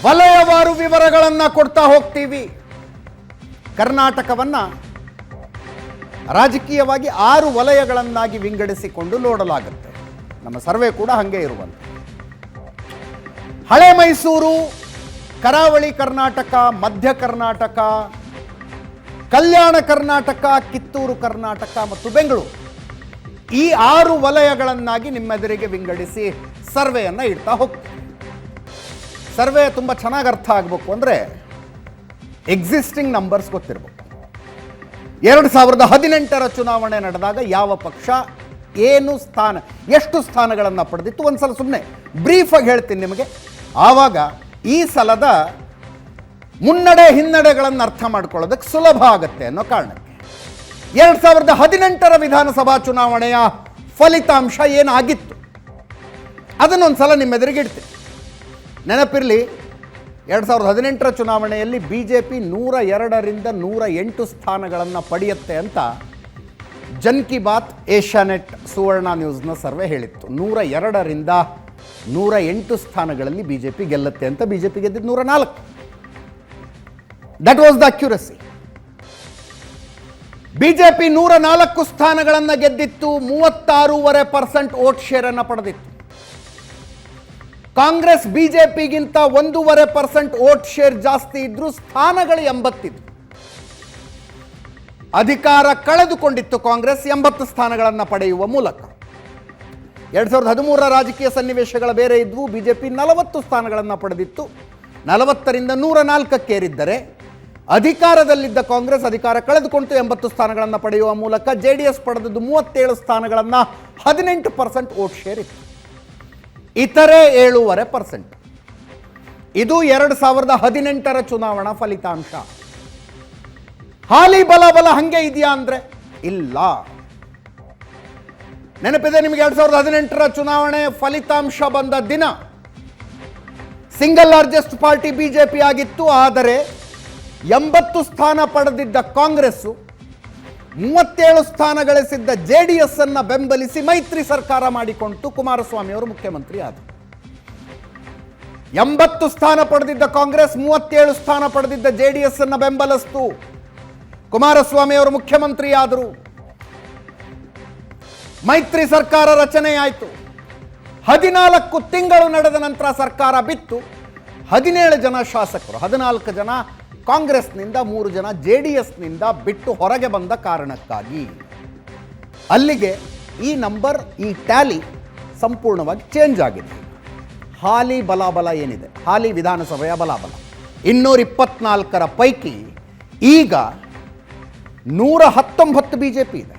ವಲಯವಾರು ವಿವರಗಳನ್ನು ಕೊಡ್ತಾ ಹೋಗ್ತೀವಿ. ಕರ್ನಾಟಕವನ್ನು ರಾಜಕೀಯವಾಗಿ 6 ವಲಯಗಳನ್ನಾಗಿ ವಿಂಗಡಿಸಿಕೊಂಡು ನೋಡಲಾಗುತ್ತೆ. ನಮ್ಮ ಸರ್ವೆ ಕೂಡ ಹಾಗೆ ಇರುವಂತೆ. ಹಳೆ ಮೈಸೂರು, ಕರಾವಳಿ ಕರ್ನಾಟಕ, ಮಧ್ಯ ಕರ್ನಾಟಕ, ಕಲ್ಯಾಣ ಕರ್ನಾಟಕ, ಕಿತ್ತೂರು ಕರ್ನಾಟಕ ಮತ್ತು ಬೆಂಗಳೂರು, ಈ 6 ವಲಯಗಳನ್ನಾಗಿ ನಿಮ್ಮೆದುರಿಗೆ ವಿಂಗಡಿಸಿ ಸರ್ವೆಯನ್ನು ಇಡ್ತಾ ಹೋಗ್ತೀವಿ. ಸರ್ವೆ ತುಂಬ ಚೆನ್ನಾಗಿ ಅರ್ಥ ಆಗಬೇಕು ಅಂದರೆ ಎಕ್ಸಿಸ್ಟಿಂಗ್ ನಂಬರ್ಸ್ ಗೊತ್ತಿರಬೇಕು. 2018ರ ಚುನಾವಣೆ ನಡೆದಾಗ ಯಾವ ಪಕ್ಷ ಏನು ಸ್ಥಾನ, ಎಷ್ಟು ಸ್ಥಾನಗಳನ್ನು ಪಡೆದಿತ್ತು, ಒಂದು ಸಲ ಸುಮ್ಮನೆ ಬ್ರೀಫಾಗಿ ಹೇಳ್ತೀನಿ ನಿಮಗೆ. ಆವಾಗ ಈ ಸಲದ ಮುನ್ನಡೆ ಹಿನ್ನಡೆಗಳನ್ನು ಅರ್ಥ ಮಾಡ್ಕೊಳ್ಳೋದಕ್ಕೆ ಸುಲಭ ಆಗುತ್ತೆ ಅನ್ನೋ ಕಾರಣಕ್ಕೆ 2018ರ ವಿಧಾನಸಭಾ ಚುನಾವಣೆಯ ಫಲಿತಾಂಶ ಏನಾಗಿತ್ತು ಅದನ್ನೊಂದು ಸಲ ನಿಮ್ಮೆದುರಿಗೆ ಇಡ್ತೀನಿ. ನೆನಪಿರಲಿ, 2018ರ ಚುನಾವಣೆಯಲ್ಲಿ BJP 102ರಿಂದ 108 ಸ್ಥಾನಗಳನ್ನು ಪಡೆಯುತ್ತೆ ಅಂತ ಜನ್ ಕಿ ಬಾತ್, ಏಷ್ಯಾನೆಟ್, ಸುವರ್ಣ ನ್ಯೂಸ್ನ ಸರ್ವೆ ಹೇಳಿತ್ತು. 102ರಿಂದ 108 ಸ್ಥಾನಗಳಲ್ಲಿ BJP ಗೆಲ್ಲುತ್ತೆ ಅಂತ. BJP ಗೆದ್ದಿದ್ದು 104. That was the accuracy. BJP 104 ಸ್ಥಾನಗಳನ್ನು ಗೆದ್ದಿತ್ತು, 36.5% ವೋಟ್ ಶೇರ್ ಅನ್ನು ಪಡೆದಿತ್ತು. ಕಾಂಗ್ರೆಸ್ BJPಗಿಂತ 1.5% ವೋಟ್ ಶೇರ್ ಜಾಸ್ತಿ ಇದ್ರೂ ಸ್ಥಾನಗಳು 80 ಇದ್ವು. ಅಧಿಕಾರ ಕಳೆದುಕೊಂಡಿತ್ತು ಕಾಂಗ್ರೆಸ್ 80 ಸ್ಥಾನಗಳನ್ನು ಪಡೆಯುವ ಮೂಲಕ. 2013ರ ರಾಜಕೀಯ ಸನ್ನಿವೇಶಗಳ ಬೇರೆ ಇದ್ವು. BJP 40 ಸ್ಥಾನಗಳನ್ನು ಪಡೆದಿತ್ತು, 40ರಿಂದ 104ಕ್ಕೇರಿದ್ದರೆ ಅಧಿಕಾರದಲ್ಲಿದ್ದ ಕಾಂಗ್ರೆಸ್ ಅಧಿಕಾರ ಕಳೆದುಕೊಂಡು 80 ಸ್ಥಾನಗಳನ್ನು ಪಡೆಯುವ ಮೂಲಕ JDS ಪಡೆದದ್ದು 37 ಸ್ಥಾನಗಳನ್ನು, 18% ವೋಟ್ ಶೇರ್ ಇತ್ತು. ಇತರೆ 7.5%. ಇದು 2018ರ ಚುನಾವಣಾ ಫಲಿತಾಂಶ. ಹಾಲಿ ಬಲ ಹಂಗೆ ಇದೆಯಾ ಅಂದರೆ ಇಲ್ಲ. ನೆನಪಿದೆ ನಿಮಗೆ, 2018ರ ಚುನಾವಣೆ ಫಲಿತಾಂಶ ಬಂದ ದಿನ ಸಿಂಗಲ್ ಲಾರ್ಜೆಸ್ಟ್ ಪಾರ್ಟಿ BJP ಆಗಿತ್ತು. ಆದರೆ 80 ಸ್ಥಾನ ಪಡೆದಿದ್ದ ಕಾಂಗ್ರೆಸ್ಸು 37 ಸ್ಥಾನ ಗಳಿಸಿದ್ದ JDS ಅನ್ನು ಬೆಂಬಲಿಸಿ ಮೈತ್ರಿ ಸರ್ಕಾರ ಮಾಡಿಕೊಂಡು ಕುಮಾರಸ್ವಾಮಿ ಅವರು ಮುಖ್ಯಮಂತ್ರಿ ಆದರು. 80 ಸ್ಥಾನ ಪಡೆದಿದ್ದ ಕಾಂಗ್ರೆಸ್ 37 ಸ್ಥಾನ ಪಡೆದಿದ್ದ JDS ಅನ್ನು ಬೆಂಬಲಿಸಿತು. ಕುಮಾರಸ್ವಾಮಿ ಅವರು ಮುಖ್ಯಮಂತ್ರಿ ಆದರು. ಮೈತ್ರಿ ಸರ್ಕಾರ ರಚನೆಯಾಯಿತು. 14 ತಿಂಗಳು ನಡೆದ ನಂತರ ಸರ್ಕಾರ ಬಿತ್ತು. 17 ಜನ ಶಾಸಕರು, 14 ಜನ ಕಾಂಗ್ರೆಸ್ನಿಂದ, 3 ಜನ JDSನಿಂದ ಬಿಟ್ಟು ಹೊರಗೆ ಬಂದ ಕಾರಣಕ್ಕಾಗಿ ಅಲ್ಲಿಗೆ ಈ ನಂಬರ್, ಈ ಟ್ಯಾಲಿ ಸಂಪೂರ್ಣವಾಗಿ ಚೇಂಜ್ ಆಗಿದೆ. ಹಾಲಿ ಬಲಾಬಲ ಏನಿದೆ, ಹಾಲಿ ವಿಧಾನಸಭೆಯ ಬಲಾಬಲ 224ರ ಪೈಕಿ ಈಗ 119 BJP ಇದೆ,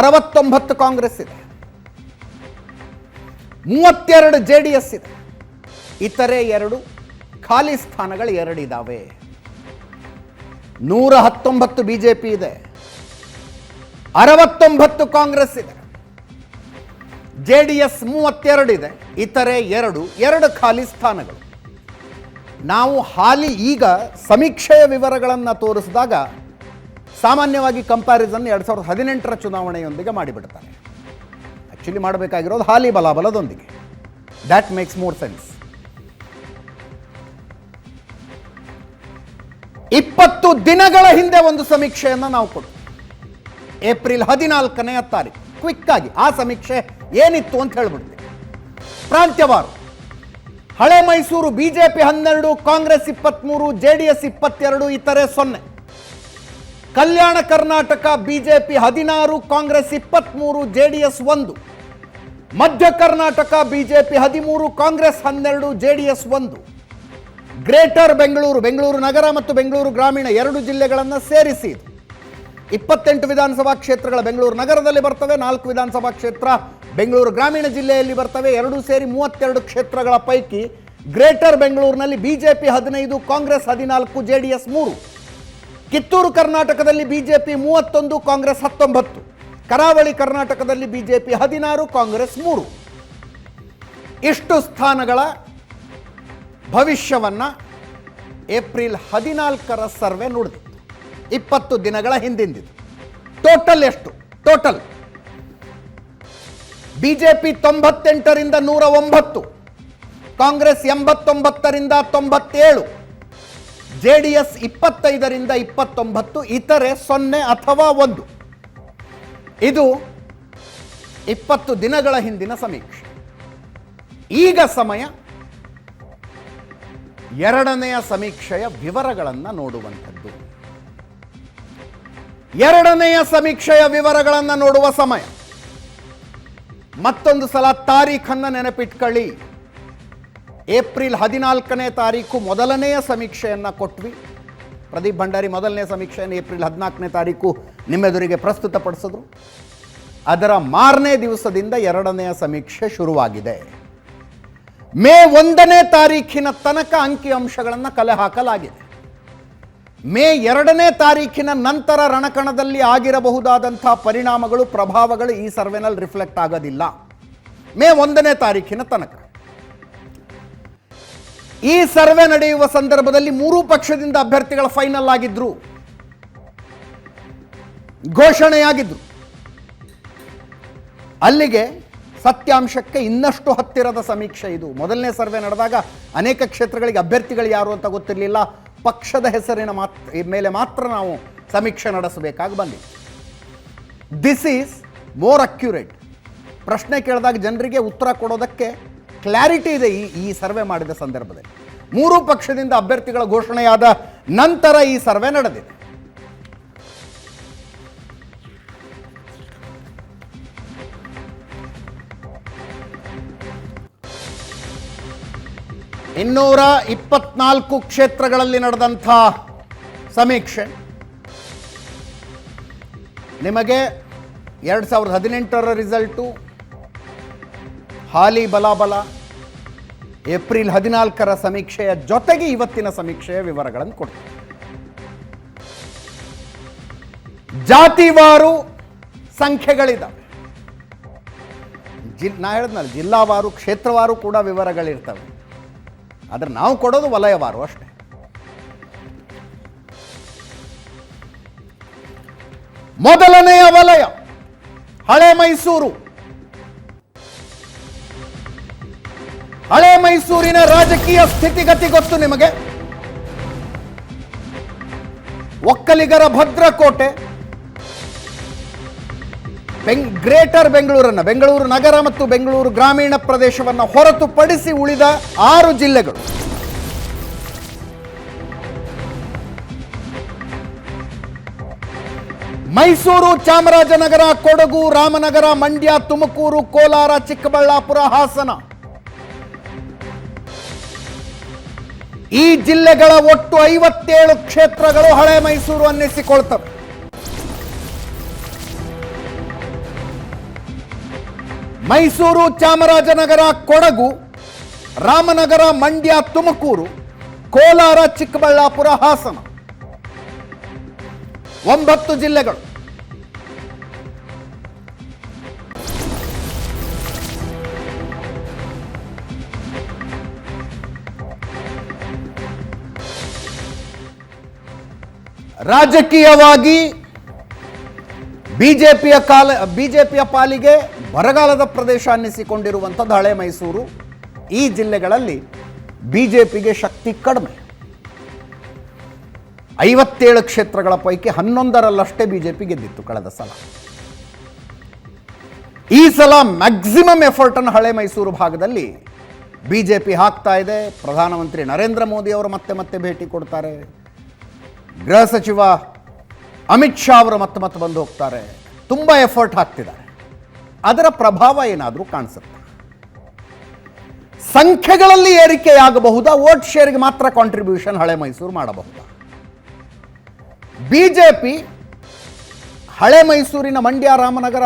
69 ಕಾಂಗ್ರೆಸ್ ಇದೆ, 32 JDS ಇದೆ, ಇತರೆ 2 ಖಾಲಿ ಸ್ಥಾನಗಳು 2 ಇದ್ದಾವೆ. 119 BJP ಇದೆ, 69 ಕಾಂಗ್ರೆಸ್ ಇದೆ, JDS 32 ಇದೆ, ಇತರೆ 2 ಖಾಲಿ ಸ್ಥಾನಗಳು. ನಾವು ಹಾಲಿ ಈಗ ಸಮೀಕ್ಷೆಯ ವಿವರಗಳನ್ನು ತೋರಿಸಿದಾಗ ಸಾಮಾನ್ಯವಾಗಿ ಕಂಪ್ಯಾರಿಸನ್ 2018ರ ಚುನಾವಣೆಯೊಂದಿಗೆ ಮಾಡಿಬಿಡ್ತಾರೆ. ಆ್ಯಕ್ಚುಲಿ ಮಾಡಬೇಕಾಗಿರೋದು ಹಾಲಿ ಬಲಾಬಲದೊಂದಿಗೆ. That makes more sense. 20 ದಿನಗಳ ಹಿಂದೆ ಒಂದು ಸಮೀಕ್ಷೆಯನ್ನು ನಾವು ಕೊಟ್ಟು ಏಪ್ರಿಲ್ 14ನೇ ತಾರೀಕು ಕ್ವಿಕ್ ಆಗಿ ಆ ಸಮೀಕ್ಷೆ ಏನಿತ್ತು ಅಂತ ಹೇಳ್ಬಿಡ್ತೀವಿ. ಪ್ರಾಂತ್ಯವಾರು ಹಳೆ ಮೈಸೂರು BJP 12, ಕಾಂಗ್ರೆಸ್ 23, JDS 22, ಇತರೆ 0. Kalyana Karnataka BJP 16, Congress 23, JDS 1. ಮಧ್ಯ Karnataka BJP 13, Congress 12, JDS 1. Greater Bengaluru, Bengaluru ನಗರ ಮತ್ತು ಬೆಂಗಳೂರು ಗ್ರಾಮೀಣ 2 ಜಿಲ್ಲೆಗಳನ್ನು ಸೇರಿಸಿ 28 ವಿಧಾನಸಭಾ ಕ್ಷೇತ್ರಗಳ ಬೆಂಗಳೂರು ನಗರದಲ್ಲಿ ಬರ್ತವೆ, 4 ವಿಧಾನಸಭಾ ಕ್ಷೇತ್ರ ಬೆಂಗಳೂರು ಗ್ರಾಮೀಣ ಜಿಲ್ಲೆಯಲ್ಲಿ ಬರ್ತವೆ. 2 ಸೇರಿ 32 ಕ್ಷೇತ್ರಗಳ ಪೈಕಿ ಗ್ರೇಟರ್ ಬೆಂಗಳೂರಿನಲ್ಲಿ BJP 15, ಕಾಂಗ್ರೆಸ್ 14, JDS 3. ಕಿತ್ತೂರು ಕರ್ನಾಟಕದಲ್ಲಿ BJP 31, ಕಾಂಗ್ರೆಸ್ 19. ಕರಾವಳಿ ಕರ್ನಾಟಕದಲ್ಲಿ BJP 16, ಕಾಂಗ್ರೆಸ್ 3. ಇಷ್ಟು ಸ್ಥಾನಗಳ ಭವಿಷ್ಯವನ್ನು ಏಪ್ರಿಲ್ 14ರ ಸರ್ವೆ ನೋಡಿದಿತ್ತು. 20 ದಿನಗಳ ಹಿಂದಿಂದಿದ್ದು. ಟೋಟಲ್ ಎಷ್ಟು? ಟೋಟಲ್ BJP 98ರಿಂದ 109, ಕಾಂಗ್ರೆಸ್ 89ರಿಂದ 97, JDS 25ರಿಂದ 29, ಇತರೆ 0 ಅಥವಾ 1. ಇದು 20 ದಿನಗಳ ಹಿಂದಿನ ಸಮೀಕ್ಷೆ. ಈಗ ಸಮಯ ಎರಡನೆಯ ಸಮೀಕ್ಷೆಯ ವಿವರಗಳನ್ನು ನೋಡುವಂಥದ್ದು. ಎರಡನೆಯ ಸಮೀಕ್ಷೆಯ ವಿವರಗಳನ್ನು ನೋಡುವ ಸಮಯ. ಮತ್ತೊಂದು ಸಲ ತಾರೀಖನ್ನು ನೆನಪಿಟ್ಕೊಳ್ಳಿ. ಏಪ್ರಿಲ್ 14ನೇ ತಾರೀಕು ಮೊದಲನೆಯ ಸಮೀಕ್ಷೆಯನ್ನು ಕೊಟ್ವಿ. ಪ್ರದೀಪ್ ಭಂಡಾರಿ ಮೊದಲನೇ ಸಮೀಕ್ಷೆಯನ್ನು ಏಪ್ರಿಲ್ 14ನೇ ತಾರೀಕು ನಿಮ್ಮೆದುರಿಗೆ ಪ್ರಸ್ತುತಪಡಿಸಿದ್ರು. ಅದರ ಮಾರನೇ ದಿವಸದಿಂದ ಎರಡನೆಯ ಸಮೀಕ್ಷೆ ಶುರುವಾಗಿದೆ. ಮೇ 1ನೇ ತಾರೀಖಿನ ತನಕ ಅಂಕಿಅಂಶಗಳನ್ನು ಕಲೆ ಹಾಕಲಾಗಿದೆ. ಮೇ 2ನೇ ತಾರೀಖಿನ ನಂತರ ರಣಕಣದಲ್ಲಿ ಆಗಿರಬಹುದಾದಂಥ ಪರಿಣಾಮಗಳು, ಪ್ರಭಾವಗಳು ಈ ಸರ್ವೆನಲ್ಲಿ ರಿಫ್ಲೆಕ್ಟ್ ಆಗೋದಿಲ್ಲ. ಮೇ 1ನೇ ತಾರೀಖಿನ ತನಕ ಈ ಸರ್ವೆ ನಡೆಯುವ ಸಂದರ್ಭದಲ್ಲಿ ಮೂರೂ ಪಕ್ಷದಿಂದ ಅಭ್ಯರ್ಥಿಗಳ ಫೈನಲ್ ಆಗಿದ್ರು, ಘೋಷಣೆಯಾಗಿದ್ರು. ಅಲ್ಲಿಗೆ ಸತ್ಯಾಂಶಕ್ಕೆ ಇನ್ನಷ್ಟು ಹತ್ತಿರದ ಸಮೀಕ್ಷೆ ಇದು. ಮೊದಲನೇ ಸರ್ವೆ ನಡೆದಾಗ ಅನೇಕ ಕ್ಷೇತ್ರಗಳಿಗೆ ಅಭ್ಯರ್ಥಿಗಳು ಯಾರು ಅಂತ ಗೊತ್ತಿರಲಿಲ್ಲ. ಪಕ್ಷದ ಹೆಸರಿನ ಮೇಲೆ ಮಾತ್ರ ನಾವು ಸಮೀಕ್ಷೆ ನಡೆಸಬೇಕಾಗಿ ಬಂದಿದೆ. This is more accurate. ಪ್ರಶ್ನೆ ಕೇಳಿದಾಗ ಜನರಿಗೆ ಉತ್ತರ ಕೊಡೋದಕ್ಕೆ ಕ್ಲಾರಿಟಿ ಇದೆ ಈ ಸರ್ವೆ ಮಾಡಿದ ಸಂದರ್ಭದಲ್ಲಿ. ಮೂರೂ ಪಕ್ಷದಿಂದ ಅಭ್ಯರ್ಥಿಗಳ ಘೋಷಣೆಯಾದ ನಂತರ ಈ ಸರ್ವೆ ನಡೆದಿದೆ. ಇನ್ನೂರ 24 ಕ್ಷೇತ್ರಗಳಲ್ಲಿ ನಡೆದಂಥ ಸಮೀಕ್ಷೆ ನಿಮಗೆ 2018ರ ರಿಸಲ್ಟು, ಹಾಲಿ ಬಲಾಬಲ, ಏಪ್ರಿಲ್ 14ರ ಸಮೀಕ್ಷೆಯ ಜೊತೆಗೆ ಇವತ್ತಿನ ಸಮೀಕ್ಷೆಯ ವಿವರಗಳನ್ನು ಕೊಡ್ತೀವಿ. ಜಾತಿವಾರು ಸಂಖ್ಯೆಗಳಿದ್ದಾವೆ. ನಾ ಹೇಳಿದ್ನಲ್ಲ, ಜಿಲ್ಲಾವಾರು, ಕ್ಷೇತ್ರವಾರು ಕೂಡ ವಿವರಗಳಿರ್ತವೆ. ಆದರೆ ನಾವು ಕೊಡೋದು ವಲಯವಾರು ಅಷ್ಟೇ. ಮೊದಲನೆಯ ವಲಯ ಹಳೆ ಮೈಸೂರು. ಹಳೆ ಮೈಸೂರಿನ ರಾಜಕೀಯ ಸ್ಥಿತಿಗತಿ ಗೊತ್ತು ನಿಮಗೆ. ಒಕ್ಕಲಿಗರ ಭದ್ರಕೋಟೆ. ಗ್ರೇಟರ್ ಬೆಂಗಳೂರನ್ನು, ಬೆಂಗಳೂರು ನಗರ ಮತ್ತು ಬೆಂಗಳೂರು ಗ್ರಾಮೀಣ ಪ್ರದೇಶವನ್ನು ಹೊರತುಪಡಿಸಿ ಉಳಿದ 6 ಜಿಲ್ಲೆಗಳು ಮೈಸೂರು, ಚಾಮರಾಜನಗರ, ಕೊಡಗು, ರಾಮನಗರ, ಮಂಡ್ಯ, ತುಮಕೂರು, ಕೋಲಾರ, ಚಿಕ್ಕಬಳ್ಳಾಪುರ, ಹಾಸನ. ಈ ಜಿಲ್ಲೆಗಳ ಒಟ್ಟು 57 ಕ್ಷೇತ್ರಗಳು ಹಳೆ ಮೈಸೂರು ಅನ್ನಿಸಿಕೊಳ್ತವೆ. ಮೈಸೂರು, ಚಾಮರಾಜನಗರ, ಕೊಡಗು, ರಾಮನಗರ, ಮಂಡ್ಯ, ತುಮಕೂರು, ಕೋಲಾರ, ಚಿಕ್ಕಬಳ್ಳಾಪುರ, ಹಾಸನ 9 ಜಿಲ್ಲೆಗಳು. ರಾಜಕೀಯವಾಗಿ ಬಿಜೆಪಿಯ ಪಾಲಿಗೆ ಬರಗಾಲದ ಪ್ರದೇಶ ಅನ್ನಿಸಿಕೊಂಡಿರುವಂಥದ್ದು ಹಳೆ ಮೈಸೂರು. ಈ ಜಿಲ್ಲೆಗಳಲ್ಲಿ ಬಿಜೆಪಿಗೆ ಶಕ್ತಿ ಕಡಿಮೆ. 57 ಕ್ಷೇತ್ರಗಳ ಪೈಕಿ 11ರಲ್ಲಷ್ಟೇ ಬಿಜೆಪಿ ಗೆದ್ದಿತ್ತು ಕಳೆದ ಸಲ. ಈ ಸಲ ಮ್ಯಾಕ್ಸಿಮಮ್ ಎಫರ್ಟನ್ನು ಹಳೆ ಮೈಸೂರು ಭಾಗದಲ್ಲಿ ಬಿಜೆಪಿ ಹಾಕ್ತಾ ಇದೆ. ಪ್ರಧಾನಮಂತ್ರಿ ನರೇಂದ್ರ ಮೋದಿ ಅವರು ಮತ್ತೆ ಭೇಟಿ ಕೊಡ್ತಾರೆ. ಗೃಹ ಸಚಿವ ಅಮಿತ್ ಶಾ ಅವರು ಮತ್ತೆ ಬಂದು ಹೋಗ್ತಾರೆ. ತುಂಬ ಎಫರ್ಟ್ ಹಾಕ್ತಿದ್ದಾರೆ. ಅದರ ಪ್ರಭಾವ ಏನಾದರೂ ಕಾಣಿಸುತ್ತೆ. ಸಂಖ್ಯೆಗಳಲ್ಲಿ ಏರಿಕೆಯಾಗಬಹುದಾ? ವೋಟ್ ಶೇರ್ಗೆ ಮಾತ್ರ ಕಾಂಟ್ರಿಬ್ಯೂಷನ್ ಹಳೆ ಮೈಸೂರು ಮಾಡಬಹುದಾ? ಬಿಜೆಪಿ ಹಳೆ ಮೈಸೂರಿನ ಮಂಡ್ಯ, ರಾಮನಗರ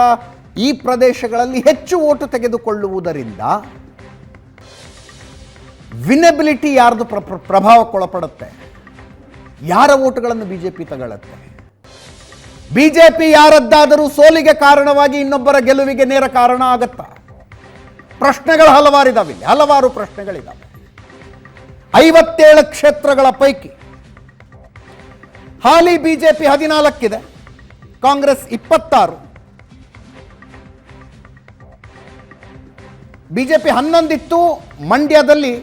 ಈ ಪ್ರದೇಶಗಳಲ್ಲಿ ಹೆಚ್ಚು ಓಟು ತೆಗೆದುಕೊಳ್ಳುವುದರಿಂದ ವಿನೆಬಿಲಿಟಿ ಯಾರ್ದು ಪ್ರಭಾವಕ್ಕೊಳಪಡುತ್ತೆ? ಯಾರ ಓಟುಗಳನ್ನು ಬಿಜೆಪಿ ತಗೊಳ್ಳುತ್ತೆ? ಬಿಜೆಪಿ ಯಾರದ್ದಾದರೂ ಸೋಲಿಗೆ ಕಾರಣವಾಗಿ ಇನ್ನೊಬ್ಬರ ಗೆಲುವಿಗೆ ನೇರ ಕಾರಣ ಆಗತ್ತಾ? ಪ್ರಶ್ನೆಗಳು ಹಲವಾರಿದಾವೆ. ಹಲವಾರು ಪ್ರಶ್ನೆಗಳಿದ್ದಾವೆ. 57 ಕ್ಷೇತ್ರಗಳ ಪೈಕಿ ಹಾಲಿ ಬಿಜೆಪಿ 14 ಇದೆ, ಕಾಂಗ್ರೆಸ್ 26, ಬಿಜೆಪಿ 11 ಇತ್ತು, ಮಂಡ್ಯದಲ್ಲಿ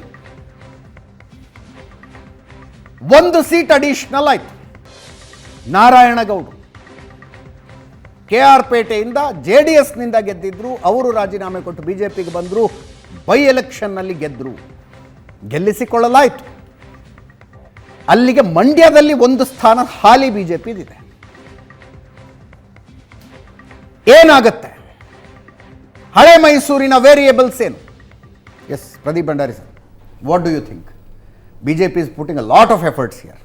ಒಂದು ಸೀಟ್ ಅಡಿಷನಲ್ ಆಯ್ತು. ನಾರಾಯಣಗೌಡರು KR ಪೇಟೆಯಿಂದ JDSನಿಂದ ಗೆದ್ದಿದ್ರು. ಅವರು ರಾಜೀನಾಮೆ ಕೊಟ್ಟು BJPಗೆ ಬಂದರು. ಬೈ ಎಲೆಕ್ಷನ್ನಲ್ಲಿ ಗೆದ್ದರು, ಗೆಲ್ಲಿಸಿಕೊಳ್ಳಲಾಯಿತು. ಅಲ್ಲಿಗೆ ಮಂಡ್ಯದಲ್ಲಿ ಒಂದು ಸ್ಥಾನ ಹಾಲಿ BJPದಿದೆ. ಏನಾಗುತ್ತೆ? ಹಳೆ ಮೈಸೂರಿನ ವೇರಿಯೇಬಲ್ಸ್ ಏನು? Yes, Pradeep Bhandari sir, what do you think? BJP is putting a lot of efforts here.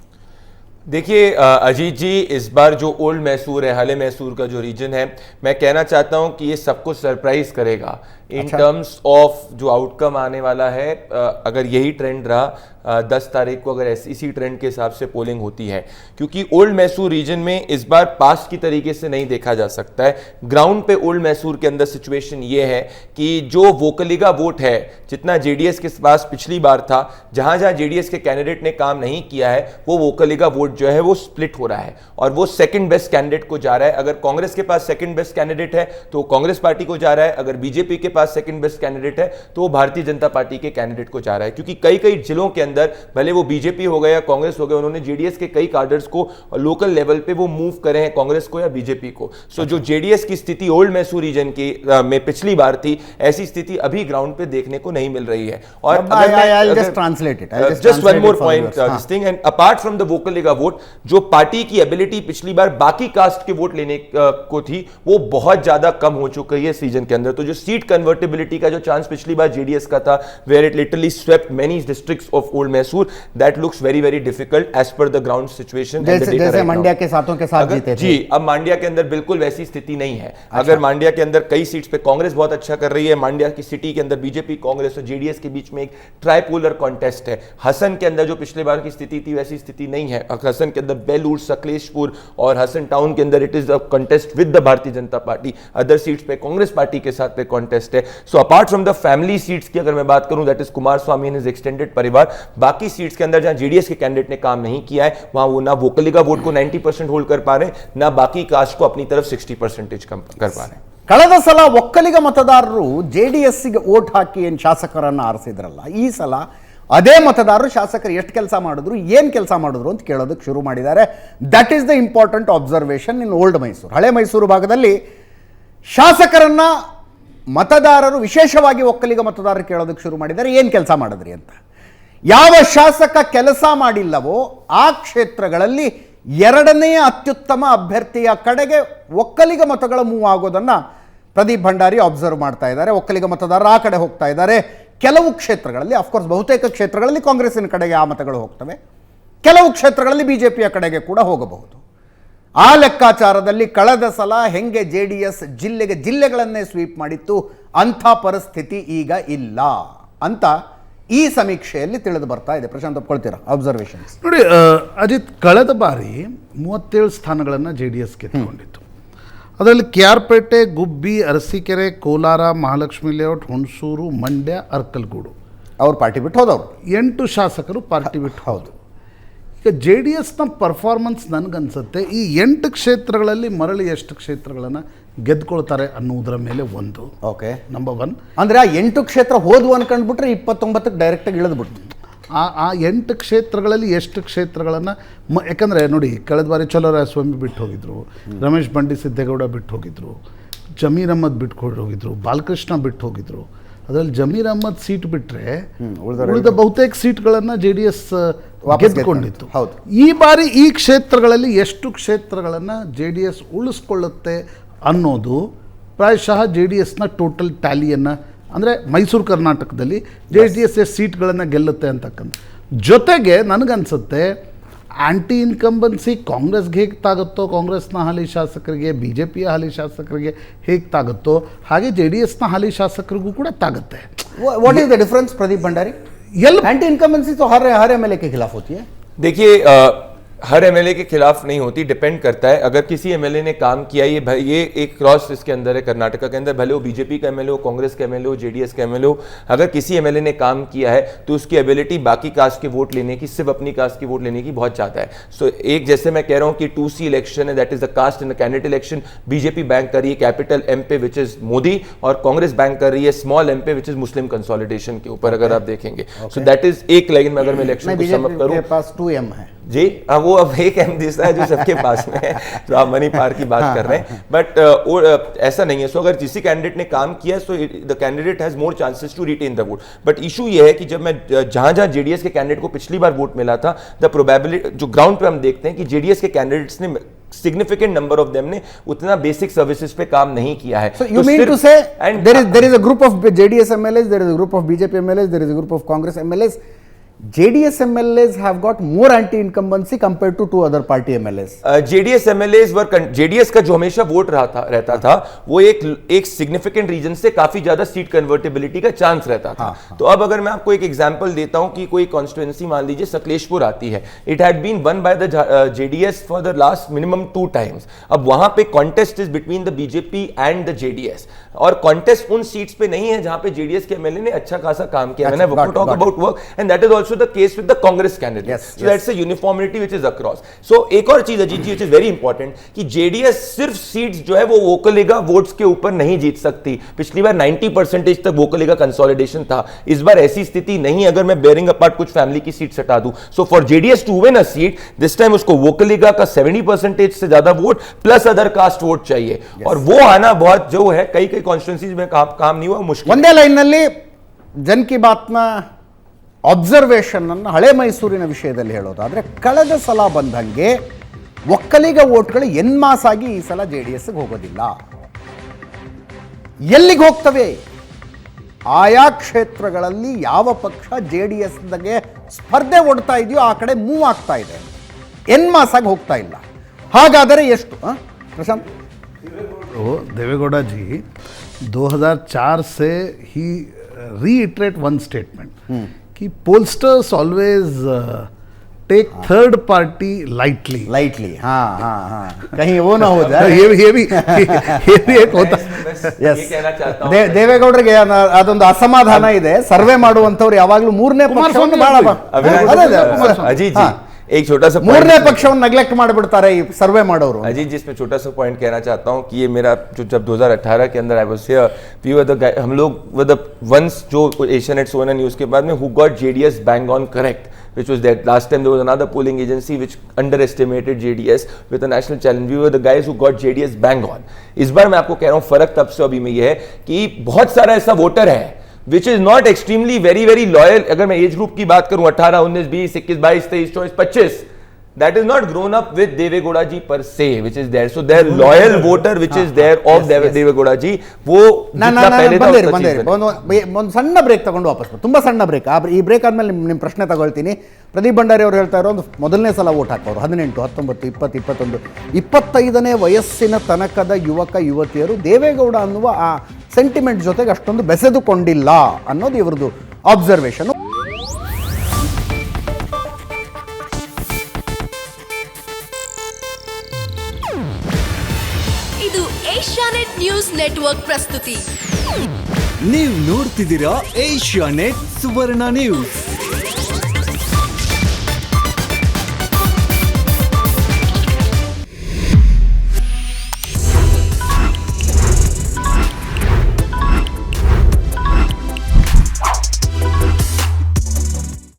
देखिए अजीत जी, इस बार जो ओल्ड मैसूर है, हाले मैसूर का जो रीजन है, मैं कहना चाहता हूं कि ये सबको सरप्राइज करेगा इन टर्म्स ऑफ जो आउटकम आने वाला है. अगर यही ट्रेंड रहा 10 तारीख को, अगर इसी ट्रेंड के हिसाब से पोलिंग होती है, क्योंकि ओल्ड मैसूर रीजन में इस बार पास्ट की तरीके से नहीं देखा जा सकता है. ग्राउंड पे ओल्ड मैसूर के अंदर सिचुएशन ये है कि जो वोकलीगा वोट है, जितना JDS के पास पिछली बार था, जहां जहां JDS के कैंडिडेट ने काम नहीं किया है, वो वोकलीगा वोट जो है वो स्प्लिट हो रहा है और वो सेकंड बेस्ट कैंडिडेट को जा रहा है. अगर कांग्रेस के पास सेकंड बेस्ट कैंडिडेट है तो कांग्रेस पार्टी को जा रहा है, अगर BJP के पास सेकंड बेस्ट कैंडिडेट है तो वो भारतीय जनता पार्टी के कैंडिडेट को जा रहा है. क्योंकि कई कई जिलों के अंदर, भले वो BJP हो गया या कांग्रेस हो गया, उन्होंने JDS के कई कार्डर्स को लोकल लेवल पे वो मूव करे हैं कांग्रेस को या BJP को. सो जो JDS की स्थिति ओल्ड मैसूर रीजन की में पिछली बार थी, ऐसी स्थिति अभी ग्राउंड पे देखने को नहीं मिल रही है. और just one more point, this thing, and apart from the Vokkaliga vote, जो पार्टी की एबिलिटी पिछली बार बाकी कास्ट के वोट लेने को थी, वो बहुत ज्यादा कम हो चुकी है सीजन के अंदर. तो जो सीट कन्वर्टेबिलिटी का जो चांस पिछली बार JDS का था, where it literally swept many districts of old Mysore, that looks very very difficult as per the ground situation. जैसे मंड्या के साथों के साथ जीते थे. जी, अब मांड्या के अंदर बिल्कुल वैसी स्थिति नहीं है. अगर मांड्या के अंदर कई सीट्स पे कांग्रेस बहुत अच्छा कर रही है, मांड्या की सिटी के अंदर BJP, कांग्रेस और JDS के बीच में एक ट्राइपोलर कॉन्टेस्ट है. हसन के अंदर जो पिछले बार की स्थिति थी, वैसी स्थिति नहीं है. हसन के अंदर बेलूर, सकलेशपुर और हसन टाउन के अंदर it is a contest with the Bharatiya Janata party. Other seats पे कांग्रेस पार्टी के साथ पे कॉन्टेस्ट है. So apart from the family seats की अगर मैं बात करूं, that is Kumar Swami and his extended परिवार, बाकी सीट्स के अंदर जहां JDS के कैंडिडेट ने काम नहीं किया है, वहां वो ना वोकलीगा वोट को 90% होल्ड कर पा रहे हैं, ना बाकी कास्ट को अपनी तरफ 60% कर पा रहे हैं. ಕಳೆದ ಸಲ ಒಕ್ಕಲಿಗ ಮತದಾರರು JDSಗೆ ವೋಟ್ ಹಾಕಿ ಏನು ಶಾಸಕರನ್ನು ಆರಿಸಿದ್ರಲ್ಲ, ಈ ಸಲ ಅದೇ ಮತದಾರರು ಶಾಸಕರು ಎಷ್ಟು ಕೆಲಸ ಮಾಡಿದ್ರು, ಏನು ಕೆಲಸ ಮಾಡಿದ್ರು ಅಂತ ಕೇಳೋದಕ್ಕೆ ಶುರು ಮಾಡಿದ್ದಾರೆ. That is the important observation in old Mysuru. ಹಳೆ ಮೈಸೂರು ಭಾಗದಲ್ಲಿ ಶಾಸಕರನ್ನ ಮತದಾರರು, ವಿಶೇಷವಾಗಿ ಒಕ್ಕಲಿಗ ಮತದಾರರು ಕೇಳೋದಕ್ಕೆ ಶುರು ಮಾಡಿದ್ದಾರೆ, ಏನು ಕೆಲಸ ಮಾಡಿದ್ರಿ ಅಂತ. ಯಾವ ಶಾಸಕ ಕೆಲಸ ಮಾಡಿಲ್ಲವೋ ಆ ಕ್ಷೇತ್ರಗಳಲ್ಲಿ ಎರಡನೇ ಅತ್ಯುತ್ತಮ ಅಭ್ಯರ್ಥಿಯ ಕಡೆಗೆ ಒಕ್ಕಲಿಗ ಮತಗಳ ಮೂವ್ ಆಗೋದನ್ನು ಪ್ರದೀಪ್ ಭಂಡಾರಿ ಅಬ್ಸರ್ವ್ ಮಾಡ್ತಾ ಇದ್ದಾರೆ. ಒಕ್ಕಲಿಗ ಮತದಾರರು ಆ ಕಡೆ ಹೋಗ್ತಾ ಇದ್ದಾರೆ. ಕೆಲವು ಕ್ಷೇತ್ರಗಳಲ್ಲಿ, ಅಫ್ಕೋರ್ಸ್ ಬಹುತೇಕ ಕ್ಷೇತ್ರಗಳಲ್ಲಿ ಕಾಂಗ್ರೆಸ್ಸಿನ ಕಡೆಗೆ ಆ ಮತಗಳು ಹೋಗ್ತವೆ, ಕೆಲವು ಕ್ಷೇತ್ರಗಳಲ್ಲಿ BJPಯ ಕಡೆಗೆ ಕೂಡ ಹೋಗಬಹುದು. ಆ ಲೆಕ್ಕಾಚಾರದಲ್ಲಿ ಕಳೆದ ಸಲ ಹೆಂಗೆ JDS ಜಿಲ್ಲೆಗಳನ್ನೇ ಸ್ವೀಪ್ ಮಾಡಿತ್ತು, ಅಂಥ ಪರಿಸ್ಥಿತಿ ಈಗ ಇಲ್ಲ ಅಂತ ಈ ಸಮೀಕ್ಷೆಯಲ್ಲಿ ತಿಳಿದು ಬರ್ತಾ ಇದೆ. ಪ್ರಶಾಂತ್, ಒಪ್ಕೊಳ್ತೀರಾ ಅಬ್ಸರ್ವೇಷನ್ಸ್? ನೋಡಿ ಅಜಿತ್, ಕಳೆದ ಬಾರಿ 37 ಸ್ಥಾನಗಳನ್ನು JDS ಗೆದ್ದುಕೊಂಡಿತ್ತು. ಅದರಲ್ಲಿ KR ಪೇಟೆ, ಗುಬ್ಬಿ, ಅರಸೀಕೆರೆ, ಕೋಲಾರ, ಮಹಾಲಕ್ಷ್ಮಿ ಲೇಔಟ್, ಹುಣಸೂರು, ಮಂಡ್ಯ, ಅರ್ಕಲ್ಗೂಡು ಅವ್ರು ಪಾರ್ಟಿ ಬಿಟ್ಟು ಹೋದವರು 8 ಶಾಸಕರು ಪಾರ್ಟಿ ಬಿಟ್ಟು. ಹೌದು. ಈಗ JDSನ ಪರ್ಫಾರ್ಮೆನ್ಸ್ ನನಗನ್ಸುತ್ತೆ ಈ 8 ಕ್ಷೇತ್ರಗಳಲ್ಲಿ ಮರಳಿ ಎಷ್ಟು ಕ್ಷೇತ್ರಗಳನ್ನು ಗೆದ್ಕೊಳ್ತಾರೆ ಅನ್ನೋದರ ಮೇಲೆ ಒಂದು. Okay, number 1. ಅಂದರೆ ಆ 8 ಕ್ಷೇತ್ರ ಹೋದ್ವು ಅನ್ಕೊಂಡ್ಬಿಟ್ರೆ 29ಕ್ಕೆ ಡೈರೆಕ್ಟಾಗಿ ಇಳಿದ್ಬಿಡ್ತು. ಆ 8 ಕ್ಷೇತ್ರಗಳಲ್ಲಿ ಎಷ್ಟು ಕ್ಷೇತ್ರಗಳನ್ನು ಯಾಕಂದರೆ ನೋಡಿ, ಕಳೆದ ಬಾರಿ ಚಲೋರಾಯಸ್ವಾಮಿ ಬಿಟ್ಟು ಹೋಗಿದ್ರು, ರಮೇಶ್ ಬಂಡಿ ಸಿದ್ದೇಗೌಡ ಬಿಟ್ಟು ಹೋಗಿದ್ರು, ಜಮೀರ್ ಅಹ್ಮದ್ ಬಿಟ್ಟು ಹೋಗಿದ್ರು, ಬಾಲಕೃಷ್ಣ ಬಿಟ್ಟು ಹೋಗಿದ್ರು. ಅದರಲ್ಲಿ ಜಮೀರ್ ಅಹ್ಮದ್ ಸೀಟ್ ಬಿಟ್ಟರೆ ಉಳಿದ ಬಹುತೇಕ ಸೀಟ್ಗಳನ್ನು JDS ಗೆದ್ದುಕೊಂಡಿತ್ತು. ಹೌದು. ಈ ಬಾರಿ ಈ ಕ್ಷೇತ್ರಗಳಲ್ಲಿ ಎಷ್ಟು ಕ್ಷೇತ್ರಗಳನ್ನು JDS ಉಳಿಸ್ಕೊಳ್ಳುತ್ತೆ ಅನ್ನೋದು ಪ್ರಾಯಶಃ JDSನ ಟೋಟಲ್ ಟ್ಯಾಲಿಯನ್ನು, ಅಂದರೆ ಮೈಸೂರು ಕರ್ನಾಟಕದಲ್ಲಿ JDS ಎಷ್ಟು ಸೀಟ್ಗಳನ್ನು ಗೆಲ್ಲುತ್ತೆ ಅಂತಕ್ಕಂಥ. ಜೊತೆಗೆ ನನಗನ್ಸುತ್ತೆ ಆ್ಯಂಟಿ ಇನ್ಕಂಬನ್ಸಿ ಕಾಂಗ್ರೆಸ್ಗೆ ಹೇಗೆ ತಾಗುತ್ತೋ, ಕಾಂಗ್ರೆಸ್ನ ಹಾಲಿ ಶಾಸಕರಿಗೆ, BJPಯ ಹಾಲಿ ಶಾಸಕರಿಗೆ ಹೇಗೆ ತಾಗುತ್ತೋ, ಹಾಗೆ JDSನ ಹಾಲಿ ಶಾಸಕರಿಗೂ ಕೂಡ ತಾಗುತ್ತೆ. What is the difference Pradeep Bhandari? Anti incumbency तो हर MLA के खिलाफ होती है. देखिए हर एमएलए के खिलाफ नहीं होती, डिपेंड करता है। अगर किसी एमएलए ने काम किया, ये एक क्रॉस इसके अंदर है कर्नाटका के अंदर, भले वो बीजेपी का एमएलए हो, कांग्रेस का एमएलए हो, जेडीएस का एमएलए हो, अगर किसी एमएलए ने काम किया है तो उसकी एबिलिटी बाकी कास्ट के वोट लेने की, सिर्फ अपनी कास्ट की वोट लेने की बहुत ज्यादा है। सो एक जैसे मैं कह रहा हूं कि 2C इलेक्शन है, that is the caste and the candidate election. BJP bank कर रही है कैपिटल एम पे विच इज मोदी, और कांग्रेस बैंक कर रही है स्मॉल एम पे विच इज मुस्लिम कंसोलिडेशन के ऊपर, अगर आप देखेंगे। सो दैट इज एक लाइन में अगर मैं इलेक्शन को सम अप करूं, पास 2M है जी, वो अब एक एम दिशा है जो सबके पास में है, जो आप मनी पार की बात कर रहे हैं, बट ऐसा नहीं है। सो अगर किसी कैंडिडेट ने काम किया so the candidate has more chances to retain the vote. But issue ये है कि जब मैं जहां जेडीएस के कैंडिडेट को पिछली बार वोट मिला था, द प्रोबेबिलिटी जो ग्राउंड पे हम देखते हैं कि जेडीएस के कैंडिडेट्स ने सिग्निफिकेंट नंबर ऑफ देम ने उतना बेसिक सर्विसेज पे काम नहीं किया है। So you mean to say there is a group of JDS MLAs, there is a group of BJP MLAs, there is a group of Congress MLAs. JDS MLAs have got more anti-incumbency compared to 2 other party MLAs. JDS MLAs were JDS का जो हमेशा vote रहता था वो एक significant reason से काफी ज्यादा सीट कन्वर्टेबिलिटी का चांस रहता था। तो अब अगर मैं आपको एक एग्जांपल देता हूं कि कोई कॉन्स्टिट्यूएंसी मान लीजिए सकलेशपुर आती है, it had been won by the JDS for the last minimum 2 times. अब वहां पे contest is between the BJP and the JDS, और कॉन्टेस्ट उन सीट्स पे नहीं है जहां पे JDS के एमएलए ने अच्छा खासा काम किया। मैंने talk about work and that is also the case with the Congress candidate. Yes, so that's a uniformity which is across. So एक और चीज अजीत जी which is very important कि JDS सिर्फ सीट्स जो है वो वोकलिगा वोट्स के ऊपर नहीं जीत सकती। पिछली बार 90% तक वोकलिगा कंसोलिडेशन था, इस बार ऐसी स्थिति नहीं। अगर मैं बेयरिंग अपार्ट कुछ फैमिली की सीट्स हटा दूं, so for JDS to win a seat this time उसको वोकलिगा का 70% से ज्यादा vote plus other caste vote चाहिए, और वो आना बहुत जो है कई कॉन्स्टिट्यूएंसीज में काम नहीं हुआ, मुश्किल। ಒಂದೇ ಲೈನ್ನಲ್ಲಿ ಜನ್ ಕಿ ಬಾತ್ನ ಅಬ್ಸರ್ವೇಷನ್ ಅನ್ನು ಹಳೆ ಮೈಸೂರಿನ ವಿಷಯದಲ್ಲಿ ಹೇಳೋದಾದ್ರೆ, ಕಳೆದ ಸಲ ಬಂದಂಗೆ ಒಕ್ಕಲಿಗ ವೋಟ್ಗಳು ಎನ್ಮಾಸ್ ಆಗಿ ಈ ಸಲ JDSಗೆ ಹೋಗೋದಿಲ್ಲ. ಎಲ್ಲಿಗೆ ಹೋಗ್ತವೆ? ಆಯಾ ಕ್ಷೇತ್ರಗಳಲ್ಲಿ ಯಾವ ಪಕ್ಷ JDSಗೆ ಸ್ಪರ್ಧೆ ಒಡ್ತಾ ಇದೆಯೋ ಆ ಕಡೆ ಮೂವ್ ಆಗ್ತಾ ಇದೆ, ಎನ್ಮಾಸ್ ಆಗಿ ಹೋಗ್ತಾ ಇಲ್ಲ. ಹಾಗಾದರೆ ಎಷ್ಟು ಪ್ರಶಾಂತ್? देवेगौड़ा जी 2004 से ही reiterate one statement कि pollsters always take third party lightly. हाँ कहीं वो ना हो जाए. ये भी एक होता. Yes. ये कहना चाहता हूं ದೇವೇಗೌಡರಿಗೆ ಅದೊಂದು ಅಸಮಾಧಾನ ಇದೆ. ಸರ್ವೆ ಮಾಡುವಂತವ್ರು ಯಾವಾಗಲೂ ಮೂರನೇ ಪಕ್ಷವನ್ನು ಬಹಳ अजीत जी एक छोटा सा ಮೂರನೇ ಪಕ್ಷವನ್ನು ನೆಗ್ಲೆಕ್ಟ್ ಮಾಡಿಬಿಡ್ತಾರೆ ಈ ಸರ್ವೆ ಮಾಡೋರು. अजीत जी इसमें छोटा सा पॉइंट कहना चाहता हूं कि ये मेरा जो जब 2018 के अंदर I was here, we were the हम लोग वर द वंस जो एशियानेट सोना न्यूज के बाद में who got JDS bang on correct, which was that last time there was another polling agency which underestimated JDS with a national challenge. We were the guys who got JDS bang on. इस बार मैं आपको कह रहा हूं फर्क तब से अभी में ये है कि बहुत सारा ऐसा वोटर है which is not extremely very very loyal. अगर मैं एज ग्रुप की बात करूं 18, 19, 20, 21, 22, 23, 24, 25, that is not grown up with Devegowda ji per se, which is there. So their loyal voter which is there of Devegowda ji, वो जितना पहले था उसका चीज बने. ಒಂದು ಸಣ್ಣ ಬ್ರೇಕ್ ತಗೊಂಡು ವಾಪಸ್ ಬರ್. ತುಂಬಾ ಸಣ್ಣ ಬ್ರೇಕ್. ಈ ಬ್ರೇಕ್ ಆದ್ಮೇಲೆ ನಿಮ್ಮ ಪ್ರಶ್ನೆ ತಗೊಳ್ತೀನಿ. ಪ್ರದೀಪ್ ಭಂಡಾರಿ ಅವರು ಹೇಳ್ತಾ ಇರೋ ಮೊದಲನೇ ಸಲ ವೋಟ್ ಹಾಕೋರು 18, 19, 20, 21, 25ನೇ ವಯಸ್ಸಿನ ತನಕದ ಯುವಕ ಯುವತಿಯರು ದೇವೇಗೌಡ ಅನ್ನುವ ಆ ಸೆಂಟಿಮೆಂಟ್ ಜೊತೆಗೆ ಅಷ್ಟೊಂದು ಬೆಸೆದುಕೊಂಡಿಲ್ಲ ಅನ್ನೋದು ಇವರದು ಅಬ್ಸರ್ವೇಷನ್. ಇದು ಏಷ್ಯಾನೆಟ್ ನ್ಯೂಸ್ ನೆಟ್ವರ್ಕ್ ಪ್ರಸ್ತುತಿ. ನೀವು ನೋಡ್ತಿದ್ದೀರಾ ಏಷ್ಯಾನೆಟ್ ಸುವರ್ಣ ನ್ಯೂಸ್.